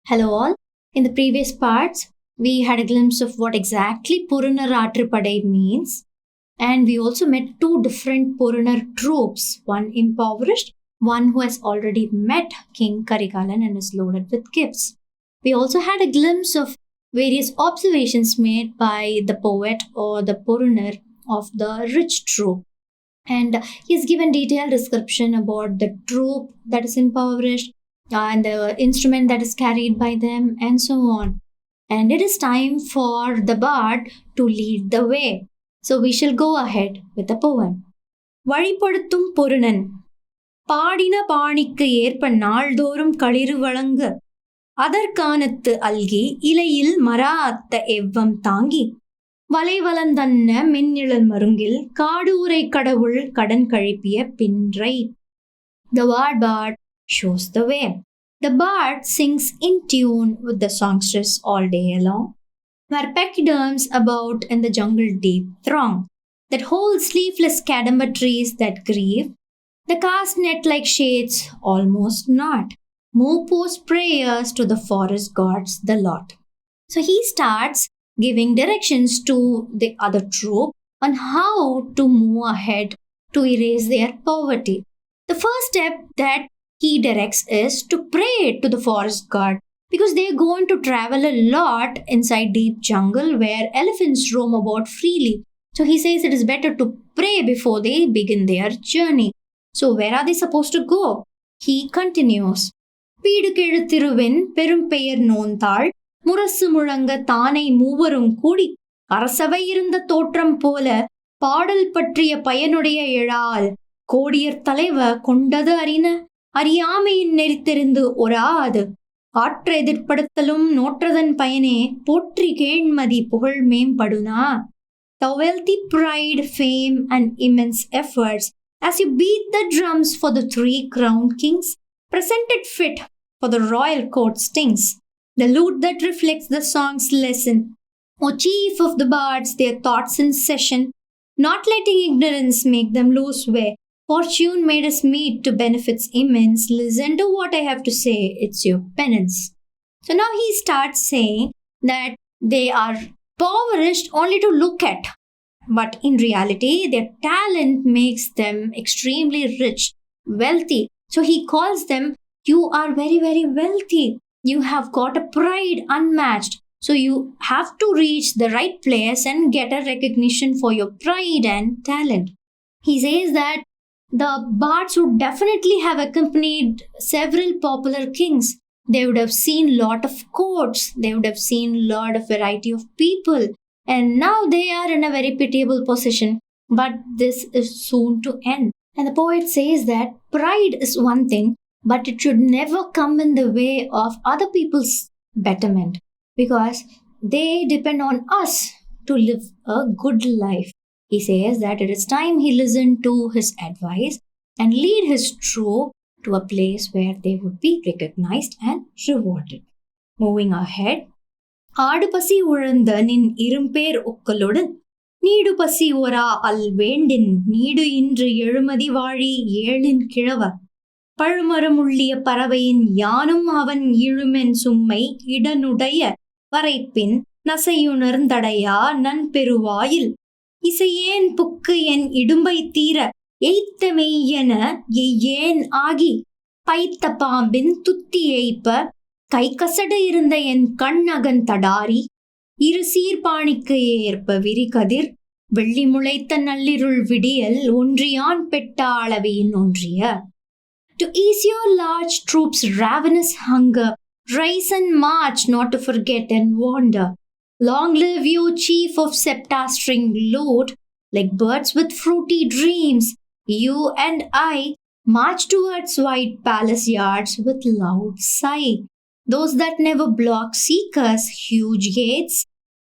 Hello all. In the previous parts, we had a glimpse of what exactly Porunaraatrupadai means, and we also met two different Porunar troops, one impoverished, one who has already met King Karikaalan and is loaded with gifts. We also had a glimpse of various observations made by the poet or the Porunar of the rich troop. And he's given detailed description about the troop that is impoverished and the instrument that is carried by them and so on. And it is time for the bard to lead the way. So we shall go ahead with the poem. வழிபடுத்தும் பொருணன் பாடின பாணிக்கு ஏற்ப நாள்தோறும் களிறு வழங்க அதற்கானத்து algae இலையில் மராத்த எவ்வம் தாங்கி வலைவலந்தன்ன மென்னிழல் மருங்கில் காடூரை கடவுள் கடன் கழிப்பிய பின்றை. The bard shows the way. The bard sings in tune with the songstress all day long, where pachyderms about in the jungle deep throng, that hold sleeveless cadamber trees that grieve, the cast net-like shades almost not, move post prayers to the forest gods the lot. So he starts giving directions to the other troop on how to move ahead to erase their poverty. The first step that he directs is to pray to the forest god because they are going to travel a lot inside deep jungle where elephants roam about freely. So he says it is better to pray before they begin their journey. So where are they supposed to go? He continues. பீடு கெழு திருவென் பெரும் பெயர் நோந்தாள் முரசு முழங்க தானை மூவரும் கூடி அரசவை இருந்த தோற்றம் போல பாடல் பற்றிய பயனுடைய எழால் கோடியர் தலைவ கொண்டது அறின அறியாமையின் நெறித்தெறிந்து ஒராது ஆற்ற எதிர்ப்படுத்தலும் நோற்றதன் பயனே போற்றி கேண்மதி புகழ் மேம்படுனா. The wealthy pride, fame, and immense efforts as you beat the drums for the three crowned kings, presented fit for the royal court stings. The lute that reflects the song's lesson. O chief of the bards, their thoughts in session, not letting ignorance make them lose way. Fortune made us meet to benefits immense. Listen to what I have to say, it's your penance. So now he starts saying that they are impoverished only to look at. But in reality, their talent makes them extremely rich, wealthy. So he calls them, you are very, very wealthy. You have got a pride unmatched. So you have to reach the right place and get a recognition for your pride and talent. He says that the bards would definitely have accompanied several popular kings. They would have seen lot of courts. They would have seen lot of variety of people. And now they are in a very pitiable position. But this is soon to end. And the poet says that pride is one thing, but it should never come in the way of other people's betterment. Because they depend on us to live a good life. He says that it is time he listened to his advice and lead his troop to a place where they would be recognized and rewarded. Moving ahead. ஆடு பசி உழந்த நின் இரும்பேர் ஒக்கலுடன் need பசி ஒரா அல் வேண்டின் need இன்று எழுமதி வாழி ஏழின் கிழவ பழுமரமுள்ளிய பறவையின் யானும் அவன் இழுமென் சும்மை இடனுடைய வரைப்பின் நசையுணர்ந்தடையா நன்பெருவாயில் இசையேன் புக்கு என் இடும்பை தீர எய்த்த மெய்யென எய்யேன் ஆகி பைத்த பாம்பின் துத்தி ஏய்ப்ப கை கசடு இருந்த என் கண்ணகன் தடாரி இரு சீர்பாணிக்கு ஏற்ப விரிகதிர் வெள்ளி முளைத்த நள்ளிருள் விடியல் ஒன்றியான் பெட்ட அளவியின் ஒன்றிய. To ease your large troops' ravenous hunger, rise and march not to forget and wander. Long live you, chief of septa-stringed lute, like birds with fruity dreams. You and I march towards white palace yards with loud sigh. Those that never block seek us, huge gates.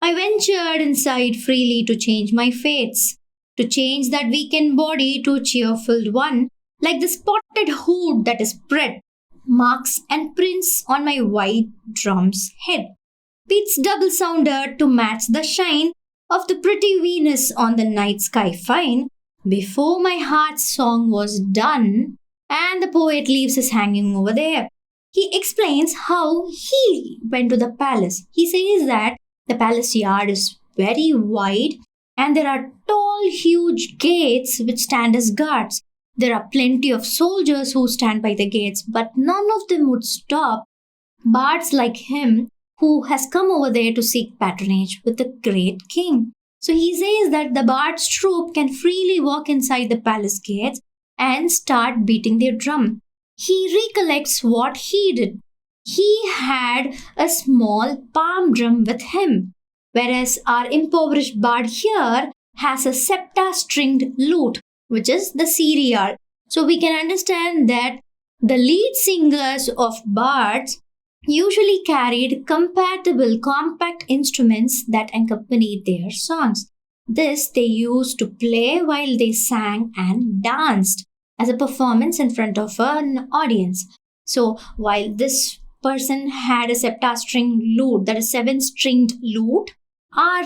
I ventured inside freely to change my fates, to change that weakened body to cheerful one, like the spotted hood that is spread, marks and prints on my white drum's head. Beats double sounder to match the shine of the pretty Venus on the night sky fine. Before my heart's song was done, and the poet leaves us hanging over there. he explains how he went to the palace. He says that the palace yard is very wide and there are tall, huge gates which stand as guards. There are plenty of soldiers who stand by the gates, but none of them would stop bards like him who has come over there to seek patronage with the great king. So he says that the bard's troop can freely walk inside the palace gates and start beating their drum. He recollects what he did. He had a small palm drum with him, whereas our impoverished bard here has a septa-stringed lute, which is the serial. So we can understand that the lead singers of bards usually carried compatible compact instruments that accompanied their songs. This they used to play while they sang and danced as a performance in front of an audience. So while this person had a septa-stringed lute, that is 7-stringed lute, our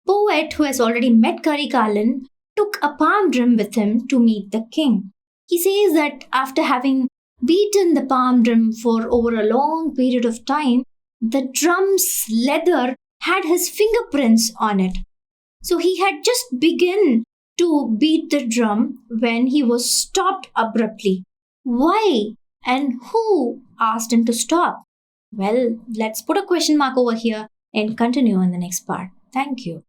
poet who has already met Karikaalan took a palm drum with him to meet the king. He says that after having beaten the palm drum for over a long period of time, the drum's leather had his fingerprints on it. So he had just begun to beat the drum when he was stopped abruptly. Why and who asked him to stop? Well, let's put a question mark over here and continue in the next part. Thank you.